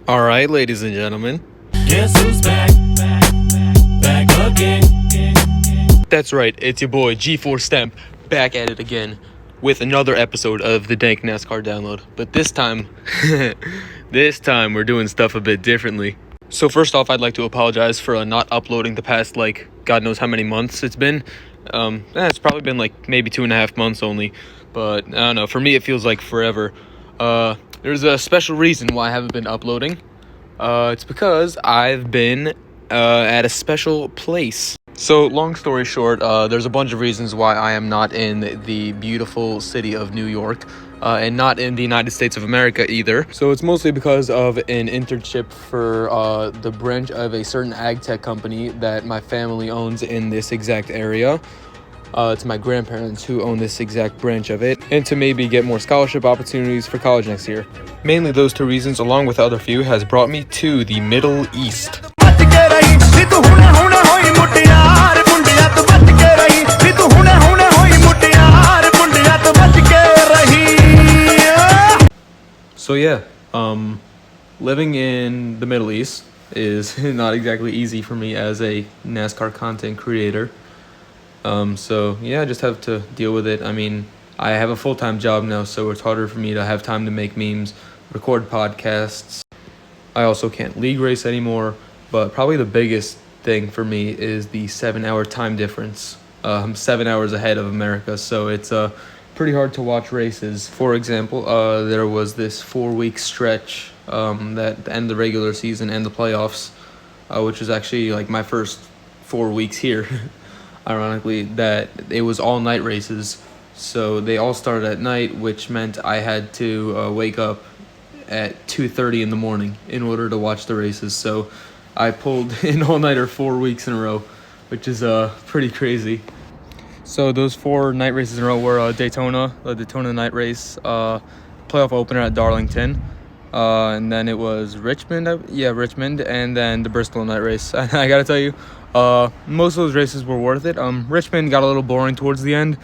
All right, ladies and gentlemen. Guess who's back? Back again. That's right. It's your boy G4 Stemp back at it again with another episode of the Dank NASCAR download. But this time, we're doing stuff a bit differently. So first off, I'd like to apologize for not uploading the past, God knows how many months it's been. It's probably been maybe 2.5 months only. But I don't know. For me, it feels like forever. There's a special reason why I haven't been uploading. It's because I've been at a special place. So, long story short, there's a bunch of reasons why I am not in the beautiful city of New York, and not in the United States of America either. So it's mostly because of an internship for the branch of a certain ag tech company that my family owns in this exact area. To my grandparents who own this exact branch of it, and to maybe get more scholarship opportunities for college next year. Mainly those two reasons, along with other few, has brought me to the Middle East. So yeah, living in the Middle East is not exactly easy for me as a NASCAR content creator. So yeah, I just have to deal with it. I mean, I have a full-time job now, so it's harder for me to have time to make memes, record podcasts. I also can't league race anymore, but probably the biggest thing for me is the 7-hour time difference. I'm 7 hours ahead of America, so it's pretty hard to watch races. For example, there was this 4-week stretch that ended the regular season and the playoffs, which was actually my first 4 weeks here. Ironically, that it was all night races, so they all started at night, which meant I had to wake up at 2:30 in the morning in order to watch the races. So I pulled an all-nighter 4 weeks in a row, which is pretty crazy. So those 4 night races in a row were Daytona, the Daytona night race, playoff opener at Darlington, and then it was Richmond, and then the Bristol night race. I gotta tell you, most of those races were worth it. Richmond got a little boring towards the end,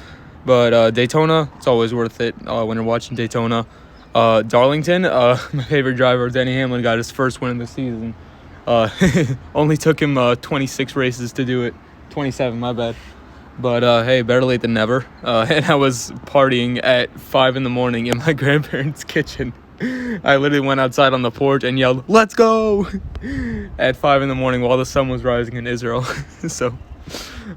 but Daytona, it's always worth it when you're watching Daytona. Darlington, my favorite driver, Denny Hamlin, got his first win of the season. Only took him 26 races to do it. 27, my bad. But hey, better late than never. And I was partying at 5 in the morning in my grandparents' kitchen. I literally went outside on the porch and yelled, "Let's go!" at 5 in the morning while the sun was rising in Israel. So,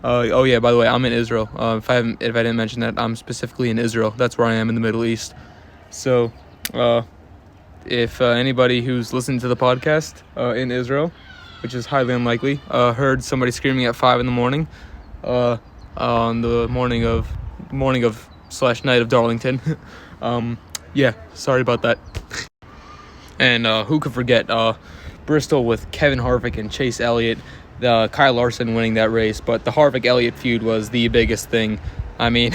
oh yeah, by the way, I'm in Israel. If I didn't mention that, I'm specifically in Israel. That's where I am in the Middle East. So, if anybody who's listening to the podcast in Israel, which is highly unlikely, heard somebody screaming at 5 in the morning, on the morning of / night of Darlington, yeah, sorry about that. And who could forget Bristol with Kevin Harvick and Chase Elliott, Kyle Larson winning that race. But the Harvick-Elliott feud was the biggest thing. I mean,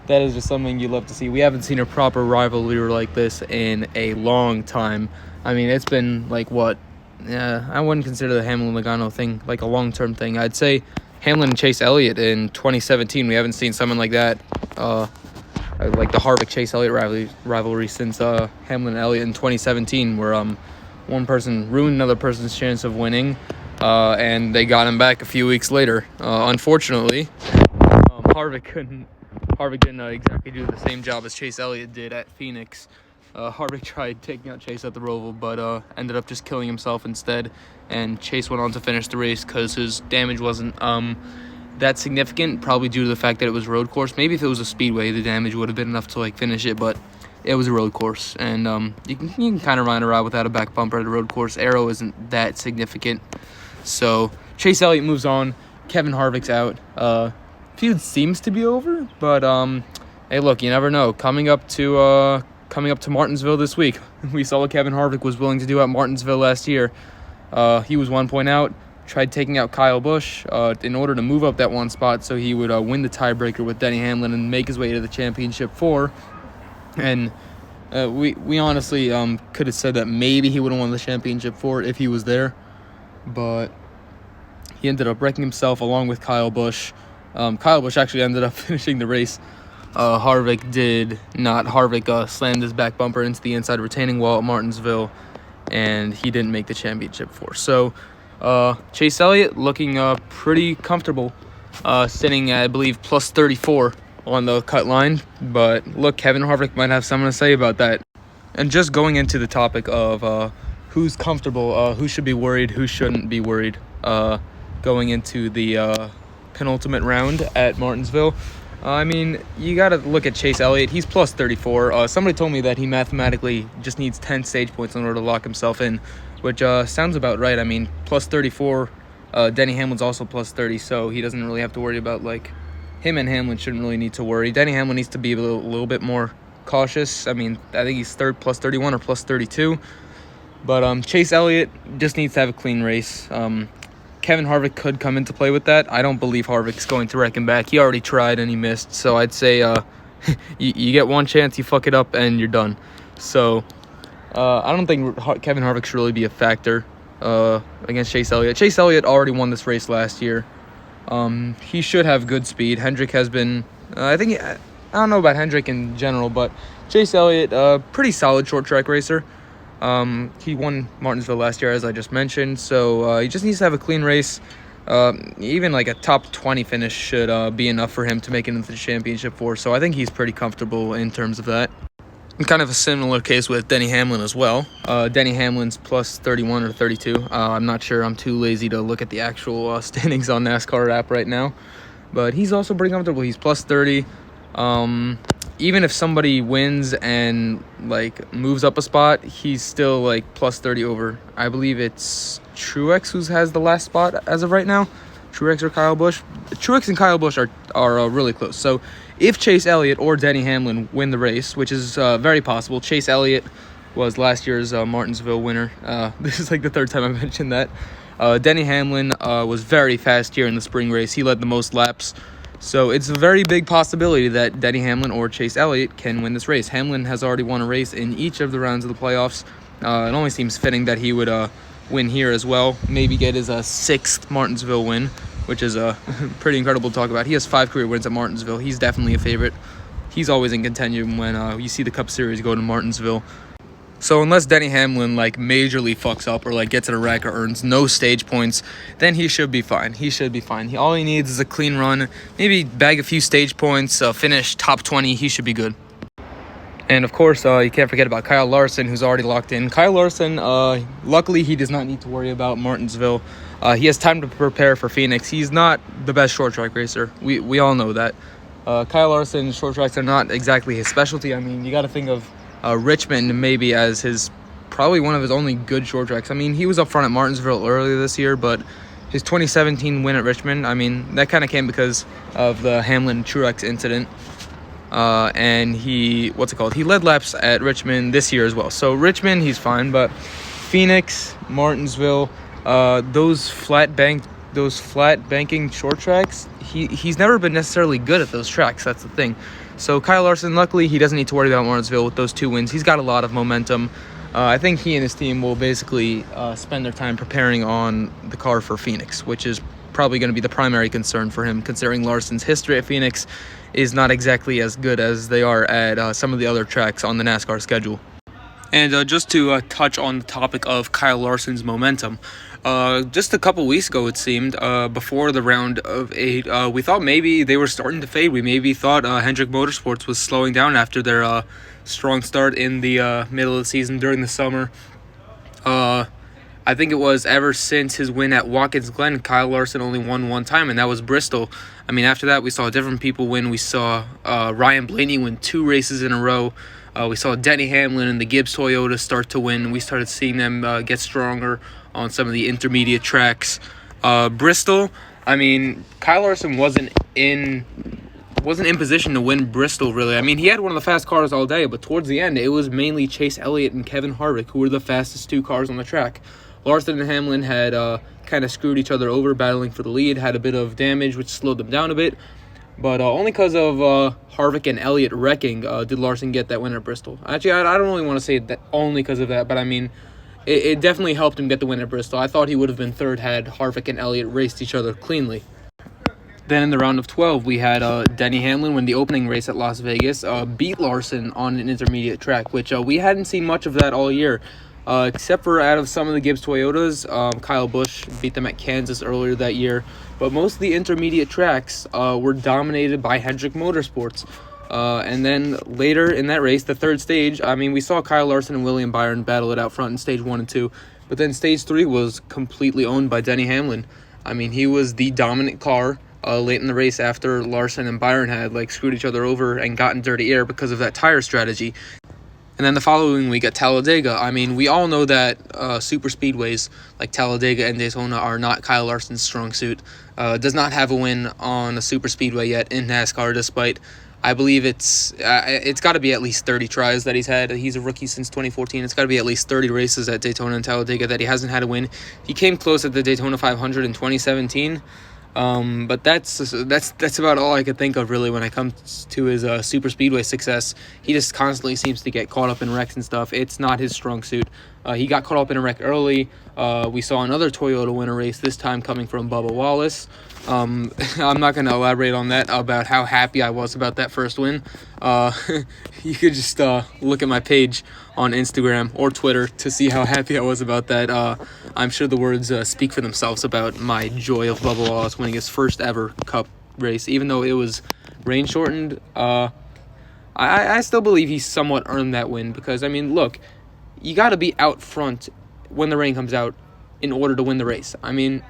that is just something you love to see. We haven't seen a proper rivalry like this in a long time. I mean, it's been I wouldn't consider the Hamlin-Logano thing a long-term thing. I'd say Hamlin and Chase Elliott in 2017, we haven't seen something like that. Like the Harvick-Chase Elliott rivalry since Hamlin and Elliott in 2017, where one person ruined another person's chance of winning, and they got him back a few weeks later. Unfortunately, Harvick didn't exactly do the same job as Chase Elliott did at Phoenix. Harvick tried taking out Chase at the Roval, but ended up just killing himself instead, and Chase went on to finish the race because his damage wasn't that significant, probably due to the fact that it was a road course. Maybe if it was a speedway, the damage would have been enough to finish it, but it was a road course, and you can kind of ride around without a back bumper at a road course. Aero isn't that significant. So Chase Elliott moves on, Kevin Harvick's out. Feud seems to be over, but hey, look, you never know. Coming up to Martinsville this week, we saw what Kevin Harvick was willing to do at Martinsville last year. He was 1 point out. Tried taking out Kyle Busch in order to move up that one spot so he would win the tiebreaker with Denny Hamlin and make his way to the championship 4. And we honestly could have said that maybe he would have won the championship 4 if he was there. But he ended up wrecking himself along with Kyle Busch. Kyle Busch actually ended up finishing the race. Harvick did not. Harvick slammed his back bumper into the inside retaining wall at Martinsville and he didn't make the championship for. So Chase Elliott looking pretty comfortable, sitting at, I believe, plus 34 on the cut line. But look, Kevin Harvick might have something to say about that. And just going into the topic of who's comfortable, who should be worried, who shouldn't be worried, going into the penultimate round at Martinsville. I mean, you got to look at Chase Elliott. He's plus 34. Somebody told me that he mathematically just needs 10 stage points in order to lock himself in, which sounds about right. I mean, plus 34. Denny Hamlin's also plus 30, so he doesn't really have to worry about, like, him and Hamlin shouldn't really need to worry. Denny Hamlin needs to be a little bit more cautious. I mean, I think he's plus 31 or plus 32. But Chase Elliott just needs to have a clean race. Kevin Harvick could come into play with that. I don't believe Harvick's going to wreck him back. He already tried and he missed. So I'd say you get one chance, you fuck it up, and you're done. So I don't think Kevin Harvick should really be a factor against Chase Elliott. Chase Elliott already won this race last year. He should have good speed. Hendrick has been, I don't know about Hendrick in general, but Chase Elliott, pretty solid short track racer. He won Martinsville last year, as I just mentioned, so he just needs to have a clean race. Even like a top 20 finish should be enough for him to make it into the championship for, so I think he's pretty comfortable in terms of that. And kind of a similar case with Denny Hamlin as well. Denny Hamlin's plus 31 or 32. I'm not sure. I'm too lazy to look at the actual standings on NASCAR app right now, but he's also pretty comfortable. He's plus 30. Even if somebody wins and, like, moves up a spot, he's still, like, plus 30 over. I believe it's Truex who has the last spot as of right now. Truex or Kyle Busch. Truex and Kyle Busch are really close. So if Chase Elliott or Denny Hamlin win the race, which is very possible. Chase Elliott was last year's Martinsville winner. This is, like, the third time I mentioned that. Denny Hamlin was very fast here in the spring race. He led the most laps. So it's a very big possibility that Denny Hamlin or Chase Elliott can win this race. Hamlin has already won a race in each of the rounds of the playoffs. It only seems fitting that he would win here as well. Maybe get his sixth Martinsville win, which is pretty incredible to talk about. He has 5 career wins at Martinsville. He's definitely a favorite. He's always in contention when you see the Cup Series go to Martinsville. So unless Denny Hamlin, like, majorly fucks up or, like, gets in a wreck or earns no stage points, then he should be fine. All he needs is a clean run, maybe bag a few stage points, finish top 20. He should be good. And, of course, you can't forget about Kyle Larson, who's already locked in. Kyle Larson, luckily, he does not need to worry about Martinsville. He has time to prepare for Phoenix. He's not the best short track racer. We all know that. Kyle Larson, short tracks are not exactly his specialty. I mean, you got to think of Richmond maybe as probably one of his only good short tracks. I mean, he was up front at Martinsville earlier this year, but his 2017 win at Richmond, I mean, that kind of came because of the Hamlin-Truex incident. And he led laps at Richmond this year as well. So Richmond, he's fine, but Phoenix, Martinsville, those flat banking short tracks, he's never been necessarily good at those tracks. That's the thing. So Kyle Larson, luckily, he doesn't need to worry about Martinsville with those 2 wins. He's got a lot of momentum. I think he and his team will basically spend their time preparing on the car for Phoenix, which is probably going to be the primary concern for him, considering Larson's history at Phoenix is not exactly as good as they are at some of the other tracks on the NASCAR schedule. And just to touch on the topic of Kyle Larson's momentum, just a couple weeks ago, it seemed, before the round of 8, we thought maybe they were starting to fade. We maybe thought Hendrick Motorsports was slowing down after their strong start in the middle of the season during the summer. I think it was ever since his win at Watkins Glen, Kyle Larson only won one time, and that was Bristol. I mean, after that, we saw different people win. We saw Ryan Blaney win 2 races in a row. We saw Denny Hamlin and the Gibbs Toyota start to win. We started seeing them get stronger on some of the intermediate tracks. Bristol, I mean, Kyle Larson wasn't in position to win Bristol, really. I mean, he had one of the fast cars all day, but towards the end, it was mainly Chase Elliott and Kevin Harvick who were the fastest 2 cars on the track. Larson and Hamlin had kind of screwed each other over, battling for the lead, had a bit of damage, which slowed them down a bit. But only because of Harvick and Elliott wrecking did Larson get that win at Bristol. Actually, I don't really want to say that only because of that, but I mean, it definitely helped him get the win at Bristol. I thought he would have been third had Harvick and Elliott raced each other cleanly. Then in the round of 12, we had Denny Hamlin win the opening race at Las Vegas, beat Larson on an intermediate track, which we hadn't seen much of that all year. except for out of some of the Gibbs Toyotas. Kyle Busch beat them at Kansas earlier that year. But most of the intermediate tracks were dominated by Hendrick Motorsports. And then later in that race, the third stage, I mean, we saw Kyle Larson and William Byron battle it out front in stage 1 and 2. But then stage 3 was completely owned by Denny Hamlin. I mean, he was the dominant car late in the race after Larson and Byron had screwed each other over and gotten dirty air because of that tire strategy. And then the following week at Talladega, I mean, we all know that super speedways like Talladega and Daytona are not Kyle Larson's strong suit. Does not have a win on a super speedway yet in NASCAR, despite, I believe it's got to be at least 30 tries that he's had. He's a rookie since 2014. It's got to be at least 30 races at Daytona and Talladega that he hasn't had a win. He came close at the Daytona 500 in 2017. But that's about all I could think of really when it comes to his super speedway success. He just constantly seems to get caught up in wrecks and stuff. It's not his strong suit. He got caught up in a wreck early. We saw another Toyota win a race, this time coming from Bubba Wallace. I'm not going to elaborate on that, about how happy I was about that first win. You could just look at my page on Instagram or Twitter to see how happy I was about that. I'm sure the words speak for themselves about my joy of Bubba Wallace winning his first ever Cup race. Even though it was rain shortened, I still believe he somewhat earned that win because, I mean, look, you got to be out front when the rain comes out in order to win the race. I mean,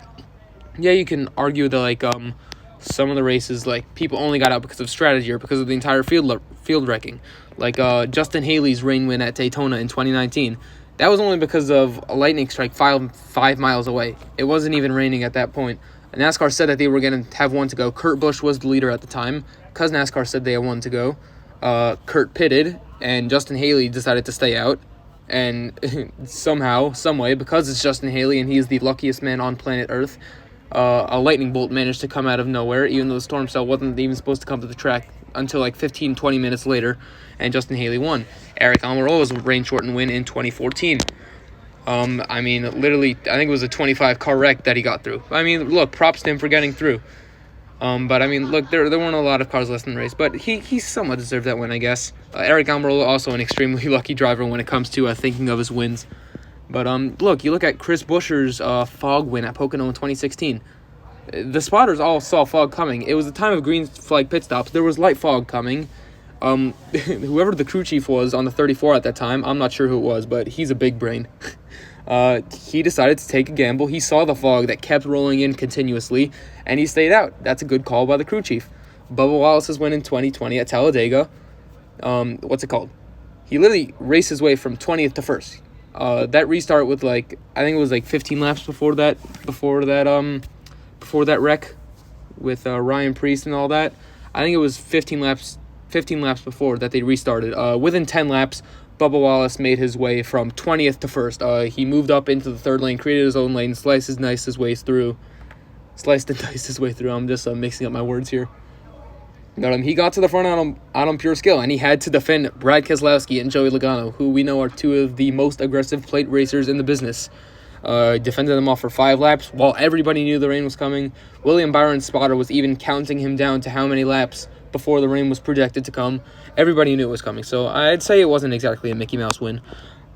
yeah, you can argue that some of the races people only got out because of strategy or because of the entire field wrecking. Justin Haley's rain win at Daytona in 2019. That was only because of a lightning strike 5 miles away. It wasn't even raining at that point. NASCAR said that they were going to have one to go. Kurt Busch was the leader at the time. Because NASCAR said they had one to go, Kurt pitted, and Justin Haley decided to stay out. And somehow, someway, because it's Justin Haley and he is the luckiest man on planet Earth, a lightning bolt managed to come out of nowhere, even though the storm cell wasn't even supposed to come to the track until 15-20 minutes later, and Justin Haley won. Eric Almirola's rain-shortened win in 2014. I mean, literally, I think it was a 25-car wreck that he got through. I mean, look, props to him for getting through. But, I mean, look, there weren't a lot of cars left in the race, but he somewhat deserved that win, I guess. Eric Almirola, also an extremely lucky driver when it comes to thinking of his wins. But, look, you look at Chris Buescher's fog win at Pocono in 2016. The spotters all saw fog coming. It was the time of green flag pit stops. There was light fog coming. Whoever the crew chief was on the 34 at that time, I'm not sure who it was, but he's a big brain. He decided to take a gamble. He saw the fog that kept rolling in continuously, and he stayed out. That's a good call by the crew chief. Bubba Wallace's win in 2020 at Talladega. What's it called? He literally raced his way from 20th to 1st. That restart with I think it was 15 laps before that wreck with Ryan Preece and all that. I think it was 15 laps before that they restarted. Within 10 laps, Bubba Wallace made his way from 20th to 1st. He moved up into the third lane, created his own lane, sliced and diced his way through. I'm just mixing up my words here. But he got to the front on pure skill, and he had to defend Brad Keselowski and Joey Logano, who we know are two of the most aggressive plate racers in the business. Defended them off for 5 laps while everybody knew the rain was coming. William Byron's spotter was even counting him down to how many laps before the rain was projected to come. Everybody knew it was coming, so I'd say it wasn't exactly a Mickey Mouse win.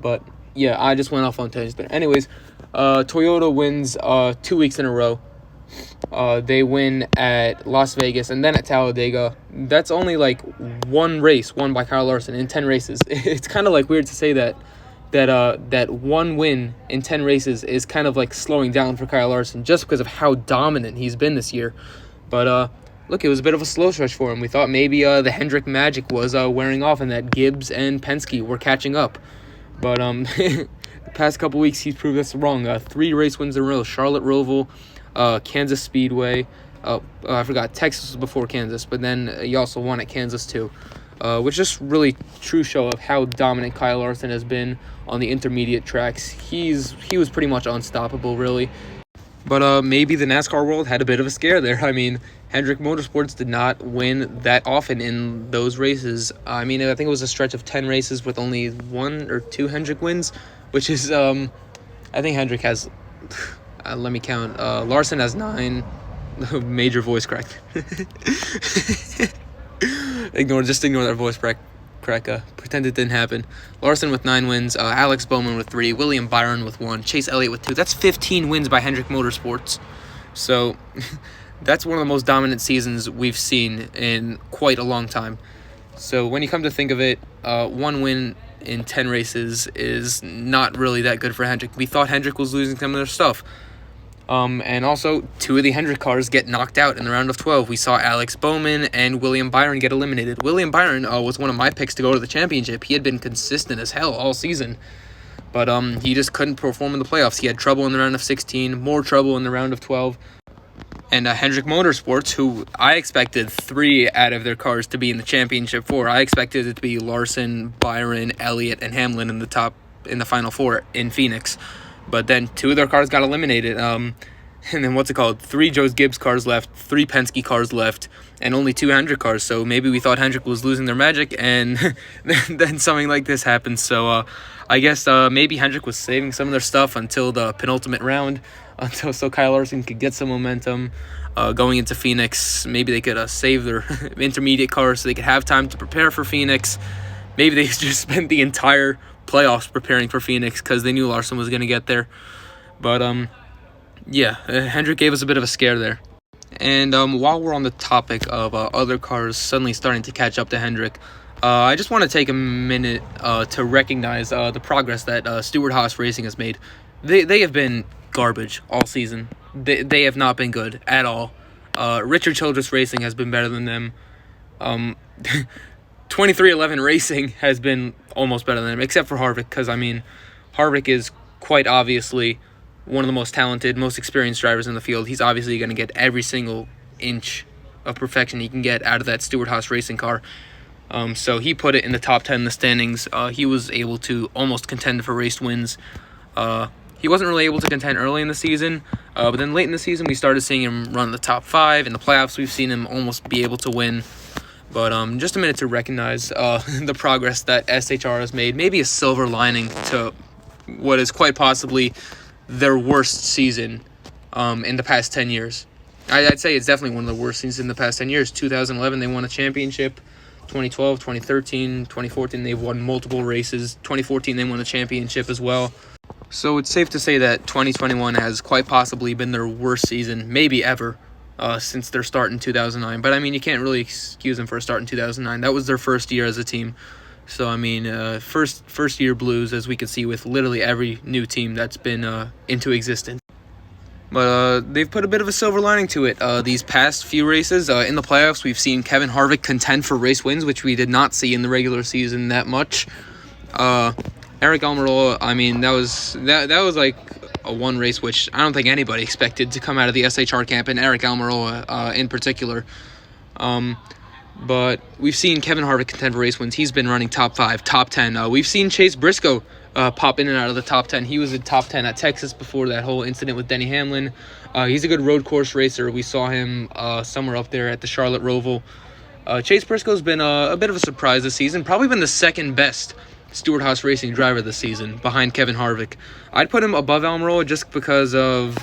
But yeah, I just went off on tangents there. Anyways, Toyota wins 2 weeks in a row. They win at Las Vegas and then at Talladega. That's only one race won by Kyle Larson in 10 races. It's kind of weird to say that one win in 10 races is kind of slowing down for Kyle Larson just because of how dominant he's been this year. But look, it was a bit of a slow stretch for him. We thought maybe the Hendrick magic was wearing off and that Gibbs and Penske were catching up. But the past couple weeks, he's proved us wrong. 3 race wins in a row. Charlotte Roval, Kansas Speedway. I forgot, Texas was before Kansas, but then he also won at Kansas too. Which is really true show of how dominant Kyle Larson has been on the intermediate tracks. He was pretty much unstoppable, really. But maybe the NASCAR world had a bit of a scare there. I mean, Hendrick Motorsports did not win that often in those races. I mean, I think it was a stretch of 10 races with only 1 or 2 Hendrick wins, which is, I think Hendrick has, let me count, Larson has 9, major voice crack. Just ignore that voice crack. pretend it didn't happen. Larson with 9 wins, Alex Bowman with 3, William Byron with 1, Chase Elliott with 2. That's 15 wins by Hendrick Motorsports. So that's one of the most dominant seasons we've seen in quite a long time. So when you come to think of it, 1 win in 10 races is not really that good for Hendrick. We thought Hendrick was losing some of their stuff. And also, 2 of the Hendrick cars get knocked out in the round of 12. We saw Alex Bowman and William Byron get eliminated. William Byron was one of my picks to go to the championship. He had been consistent as hell all season, but he just couldn't perform in the playoffs. He had trouble in the round of 16, more trouble in the round of 12. And Hendrick Motorsports, who I expected 3 out of their cars to be in the championship for. I expected it to be Larson, Byron, Elliott, and Hamlin in the final 4 in Phoenix. But then 2 of their cars got eliminated. And then 3 Joe Gibbs cars left, 3 Penske cars left, and only 2 Hendrick cars. So maybe we thought Hendrick was losing their magic, and then something like this happened. So I guess maybe Hendrick was saving some of their stuff until the penultimate round, so Kyle Larson could get some momentum going into Phoenix. Maybe they could save their intermediate cars so they could have time to prepare for Phoenix. Maybe they just spent the entire playoffs preparing for Phoenix because they knew Larson was going to get there. But Hendrick gave us a bit of a scare there. And while we're on the topic of other cars suddenly starting to catch up to Hendrick, I just want to take a minute to recognize the progress that Stewart-Haas Racing has made. They have been garbage all season. They have not been good at all. Richard Childress Racing has been better than them. 2311 Racing has been almost better than them, except for Harvick, because, Harvick is quite obviously one of the most talented, most experienced drivers in the field. He's obviously going to get every single inch of perfection he can get out of that Stewart-Haas Racing car. So he put it in the top 10 in the standings. He was able to almost contend for race wins. He wasn't really able to contend early in the season, but then late in the season we started seeing him run the top 5. In the playoffs, we've seen him almost be able to win. But just a minute to recognize the progress that SHR has made. Maybe a silver lining to what is quite possibly their worst season in the past 10 years. I'd say it's definitely one of the worst seasons in the past 10 years. 2011, they won a championship. 2012, 2013, 2014, they've won multiple races. 2014, they won a championship as well. So it's safe to say that 2021 has quite possibly been their worst season, maybe ever, since their start in 2009. But, you can't really excuse them for a start in 2009. That was their first year as a team. So, first year blues, as we can see with literally every new team that's been into existence. But they've put a bit of a silver lining to it. These past few races, in the playoffs, we've seen Kevin Harvick contend for race wins, which we did not see in the regular season that much. Eric Almirola, that was like a one race which I don't think anybody expected to come out of the SHR camp, and Eric Almirola in particular. But we've seen Kevin Harvick contend for race wins. He's been running top 5, top 10. We've seen Chase Briscoe pop in and out of the top 10. He was in top 10 at Texas before that whole incident with Denny Hamlin. He's a good road course racer. We saw him somewhere up there at the Charlotte Roval. Chase Briscoe's been a bit of a surprise this season. Probably been the second best Stewart-Haas Racing driver this season, behind Kevin Harvick. I'd put him above Almirola just because of,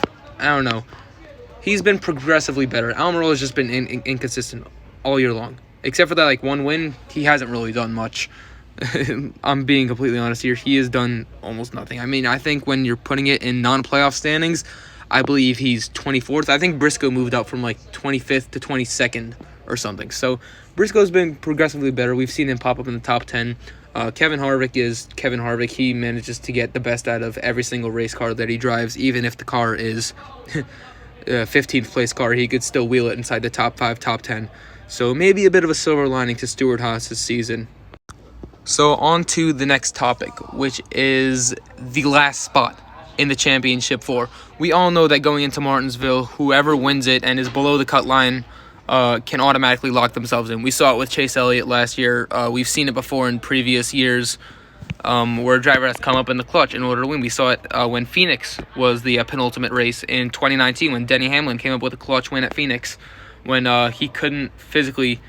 he's been progressively better. Almirola's just been inconsistent all year long. Except for that one win, he hasn't really done much. I'm being completely honest here. He has done almost nothing. I think when you're putting it in non-playoff standings, I believe he's 24th. I think Briscoe moved up from 25th to 22nd or something. So Briscoe's been progressively better. We've seen him pop up in the top 10. Kevin Harvick is Kevin Harvick. He manages to get the best out of every single race car that he drives. Even if the car is a 15th place car, he could still wheel it inside the top 5, top 10. So maybe a bit of a silver lining to Stewart-Haas' season. So on to the next topic, which is the last spot in the championship 4. We all know that going into Martinsville, whoever wins it and is below the cut line can automatically lock themselves in. We saw it with Chase Elliott last year. We've seen it before in previous years where a driver has come up in the clutch in order to win. We saw it when Phoenix was the penultimate race in 2019 when Denny Hamlin came up with a clutch win at Phoenix when he couldn't physically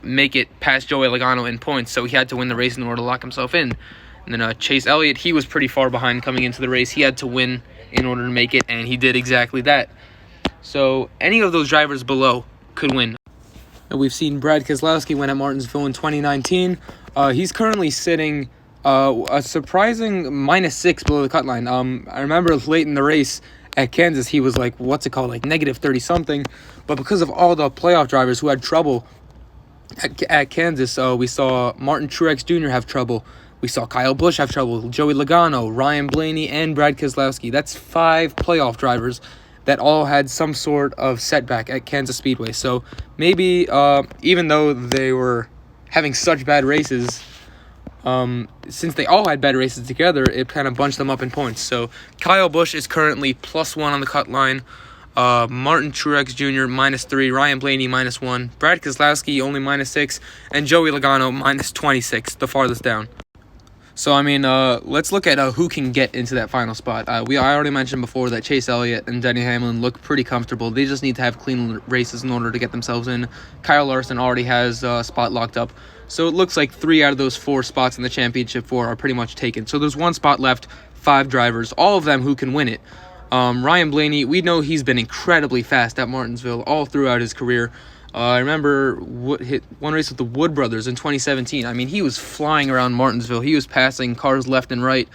make it past Joey Logano in points, so he had to win the race in order to lock himself in. And then Chase Elliott, he was pretty far behind coming into the race. He had to win in order to make it, and he did exactly that. So any of those drivers below could win. And we've seen Brad Keselowski win at Martinsville in 2019. He's currently sitting a surprising -6 below the cut line. I remember late in the race at Kansas, he was like, what's it called, like -30 something. But because of all the playoff drivers who had trouble at Kansas, we saw Martin Truex Jr. have trouble. We saw Kyle Busch have trouble, Joey Logano, Ryan Blaney, and Brad Keselowski. That's 5 playoff drivers that all had some sort of setback at Kansas Speedway. So maybe even though they were having such bad races, since they all had bad races together, it kind of bunched them up in points. So Kyle Busch is currently +1 on the cut line. Martin Truex Jr. -3, Ryan Blaney -1, Brad Keselowski only -6, and Joey Logano -26, the farthest down. So, I mean, let's look at who can get into that final spot. I already mentioned before that Chase Elliott and Denny Hamlin look pretty comfortable. They just need to have clean races in order to get themselves in. Kyle Larson already has a spot locked up. So it looks like 3 out of those 4 spots in the championship 4 are pretty much taken. So there's 1 spot left, 5 drivers, all of them who can win it. Ryan Blaney, we know he's been incredibly fast at Martinsville all throughout his career. I remember one race with the Wood brothers in 2017. I mean, he was flying around Martinsville. He was passing cars left and right.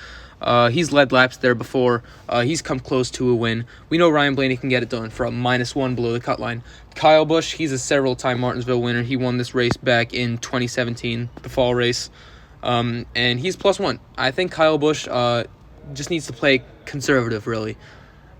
He's led laps there before. He's come close to a win. We know Ryan Blaney can get it done from -1 below the cut line. Kyle Busch, he's a several-time Martinsville winner. He won this race back in 2017, the fall race. And he's +1. I think Kyle Busch just needs to play conservative, really.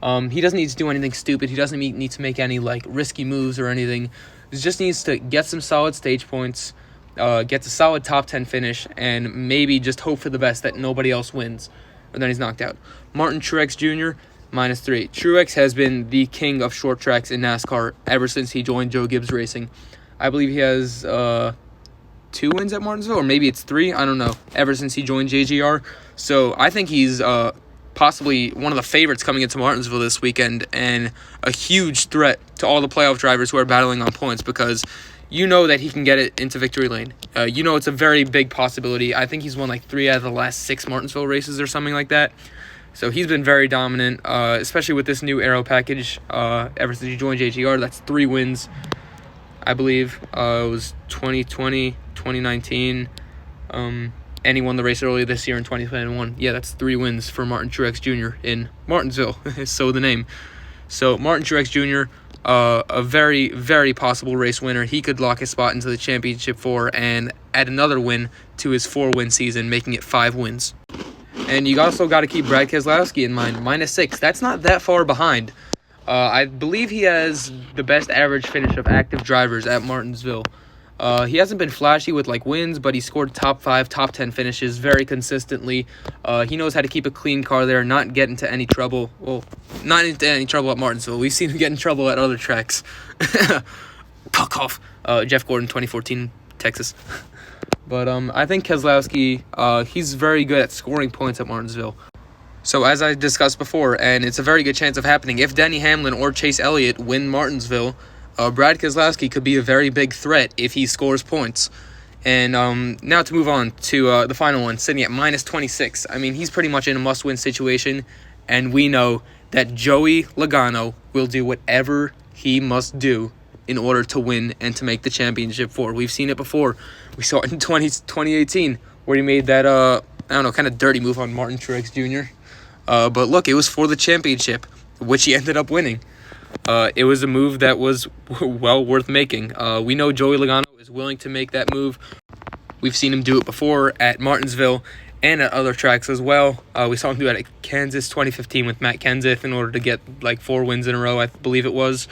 He doesn't need to do anything stupid. He doesn't need to make any risky moves or anything. He just needs to get some solid stage points, get a solid top 10 finish, and maybe just hope for the best that nobody else wins, or then he's knocked out. Martin Truex Jr. -3. Truex has been the king of short tracks in NASCAR ever since he joined Joe Gibbs Racing. I believe he has 2 wins at Martinsville, or maybe it's 3. I don't know. Ever since he joined JGR, so I think he's possibly one of the favorites coming into Martinsville this weekend, and a huge threat to all the playoff drivers who are battling on points, because you know that he can get it into victory lane. You know it's a very big possibility. I think he's won 3 out of the last 6 Martinsville races or something like that. So he's been very dominant, especially with this new aero package. Ever since he joined JGR, that's 3 wins, I believe. It was 2020, 2019, and he won the race earlier this year in 2021. Yeah, that's 3 wins for Martin Truex Jr. in Martinsville, so the name. So Martin Truex Jr., a very, very possible race winner. He could lock his spot into the championship 4 and add another win to his 4-win season, making it 5 wins. And you also got to keep Brad Keselowski in mind, -6. That's not that far behind. I believe he has the best average finish of active drivers at Martinsville. He hasn't been flashy with wins, but he scored top 5, top 10 finishes very consistently. He knows how to keep a clean car there, not get into any trouble. Well, not into any trouble at Martinsville. We've seen him get in trouble at other tracks. Fuck off. Jeff Gordon, 2014, Texas. But I think Keselowski, he's very good at scoring points at Martinsville. So as I discussed before, and it's a very good chance of happening, if Denny Hamlin or Chase Elliott win Martinsville, Brad Keselowski could be a very big threat if he scores points. And now to move on to the final one, sitting at -26. I mean, he's pretty much in a must-win situation, and we know that Joey Logano will do whatever he must do in order to win and to make the championship 4. We've seen it before. We saw it in 2018, where he made that, kind of dirty move on Martin Truex Jr. But look, it was for the championship, which he ended up winning. It was a move that was well worth making. We know Joey Logano is willing to make that move. We've seen him do it before at Martinsville and at other tracks as well. We saw him do it at Kansas 2015 with Matt Kenseth in order to get 4 wins in a row, I believe it was.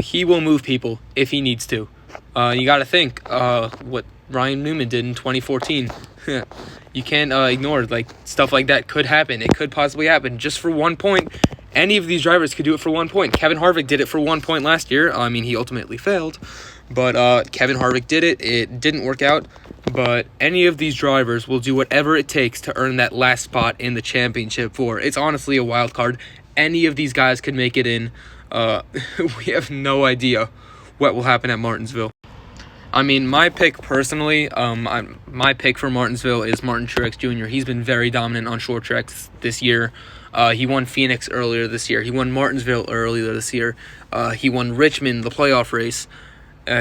He will move people if he needs to. You got to think what Ryan Newman did in 2014. You can't ignore stuff like that could happen. It could possibly happen just for 1 point. Any of these drivers could do it for 1 point. Kevin Harvick did it for 1 point last year. I mean, he ultimately failed, but Kevin Harvick did it. It didn't work out, but any of these drivers will do whatever it takes to earn that last spot in the championship 4. It's honestly a wild card. Any of these guys could make it in. We have no idea what will happen at Martinsville. I mean, my pick personally, my pick for Martinsville is Martin Truex Jr. He's been very dominant on short tracks this year. He won Phoenix earlier this year. He won Martinsville earlier this year. He won Richmond, the playoff race.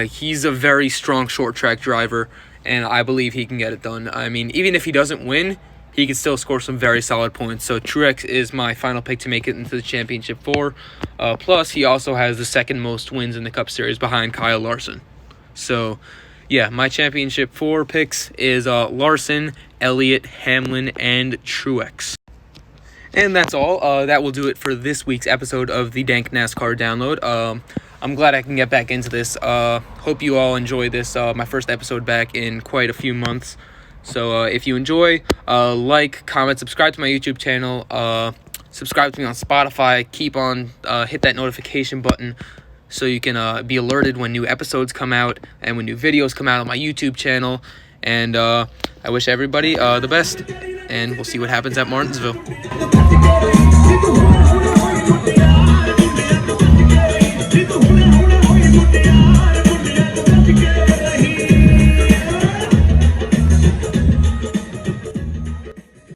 He's a very strong short track driver, and I believe he can get it done. I mean, even if he doesn't win, he can still score some very solid points. So Truex is my final pick to make it into the championship 4. Plus, he also has the second most wins in the Cup Series behind Kyle Larson. So, yeah, my championship 4 picks is Larson, Elliott, Hamlin, and Truex. And that's all. That will do it for this week's episode of the Dank NASCAR Download. I'm glad I can get back into this. Hope you all enjoy this, my first episode back in quite a few months. So if you enjoy, like, comment, subscribe to my YouTube channel, subscribe to me on Spotify, hit that notification button so you can be alerted when new episodes come out and when new videos come out on my YouTube channel. And I wish everybody the best, and we'll see what happens at Martinsville. People